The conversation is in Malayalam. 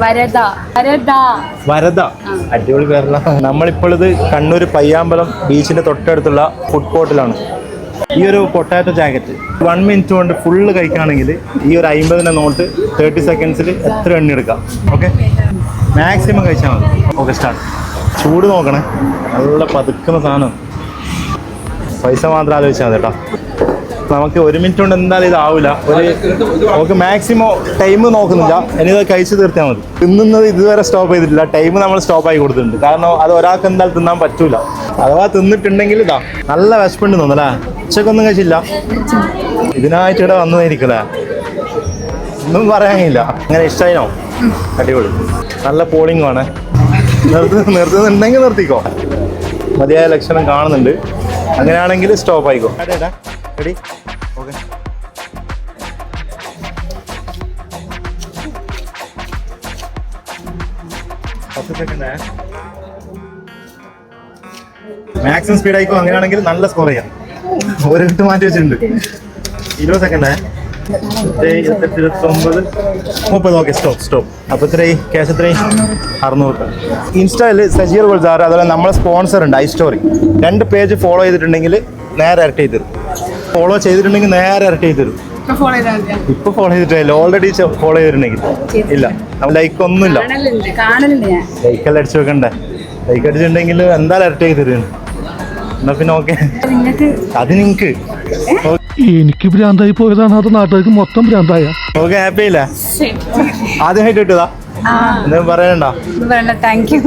വരദ അടിപൊളി പേരല്ല. നമ്മളിപ്പോൾ ഇത് കണ്ണൂർ പയ്യാമ്പലം ബീച്ചിന്റെ തൊട്ടടുത്തുള്ള ഫുഡ് കോർട്ടിലാണ്. ഈ ഒരു പൊട്ടാറ്റോ ജാക്കറ്റ് 1 മിനിറ്റ് കൊണ്ട് ഫുള്ള് കഴിക്കുകയാണെങ്കിൽ ഈ ഒരു 50 നോട്ട് 30 സെക്കൻഡ്സിൽ എത്ര എണ്ണി എടുക്കാം. ഓക്കെ, മാക്സിമം കഴിച്ചാൽ മതി. Okay, start. ചൂട് നോക്കണേ, നല്ല പതുക്കുന്ന സാധനം. പൈസ മാത്രം ആലോചിച്ചാൽ മതി കേട്ടോ. നമുക്ക് 1 മിനിറ്റ് കൊണ്ട് എന്തായാലും ഇതാവില്ല. നമുക്ക് മാക്സിമം ടൈം നോക്കുന്നില്ല, ഇനി ഇത് കഴിച്ച് തീർത്താൽ മതി. തിന്നുന്നത് ഇതുവരെ സ്റ്റോപ്പ് ചെയ്തിട്ടില്ല, ടൈം നമ്മൾ സ്റ്റോപ്പ് ആയി കൊടുത്തിട്ടുണ്ട്. കാരണം അത് ഒരാൾക്ക് എന്തായാലും തിന്നാൻ പറ്റൂല. അഥവാ തിന്നിട്ടുണ്ടെങ്കിൽ ഇതാ നല്ല വിശപ്പുണ്ട് തോന്നല്ലേ. ഉച്ചക്കൊന്നും കഴിച്ചില്ല, ഇതിനായിട്ട് ഇവിടെ വന്നതായിരിക്കല്ലേ, ഒന്നും പറയാനില്ല. അങ്ങനെ ഇഷ്ടമായിനോ? അടിപൊളി, നല്ല പോളിംഗ് ആണ്. നിർത്തുന്നുണ്ടെങ്കിൽ നിർത്തിക്കോ, മതിയായ ലക്ഷണം കാണുന്നുണ്ട്. അങ്ങനെയാണെങ്കിൽ സ്റ്റോപ്പ് ആയിക്കോ. റെഡി? ഓക്കെ. മാക്സിമം സ്പീഡ് ആയിക്കോ. അങ്ങനെയാണെങ്കിൽ നല്ല സ്കോർ ചെയ്യാം. ഒരു മിനിറ്റ് മാറ്റി വെച്ചിട്ടുണ്ട്. 20 സെക്കൻഡ്. 29, 30. Okay, stop. അപ്പൊ ഇത്രയും ക്യാഷ് എത്രയും? 600. ഇൻസ്റ്റയിൽ സജീർ ഗുൽസാർ, അതുപോലെ നമ്മളെ സ്പോൺസർ ഉണ്ട് ഐസ്റ്റോറി. 2 പേജ് ഫോളോ ചെയ്തിട്ടുണ്ടെങ്കിൽ നേരെ ഇരട്ടി തരും. ഫോളോ ചെയ്തിട്ടുണ്ടെങ്കിൽ നേരെ ഇരട്ടി തരും. ഇപ്പൊ ഫോളോ ചെയ്തിട്ടില്ല, ഓൾറെഡി ഫോളോ ചെയ്തിട്ടുണ്ടെങ്കിൽ ഇല്ല. ലൈക്ക് ഒന്നുമില്ല, ലൈക്കെല്ലാം അടിച്ചു വെക്കണ്ടേ. ലൈക്ക് അടിച്ചിട്ടുണ്ടെങ്കിൽ എന്തായാലും ഇരട്ടി തരും. എന്നാ പിന്നെ ഓക്കെ, അത് നിങ്ങക്ക്. എനിക്ക് ഭ്രാന്തായി പോയതാണ്, അത് നാട്ടുകാർക്ക് മൊത്തം ഭ്രാന്തായ. ഓക്കെ, ഹാപ്പി അല്ലേ? ആദ്യമായിട്ട് കിട്ടുതാ? എന്താ പറയണ്ട? Thank you.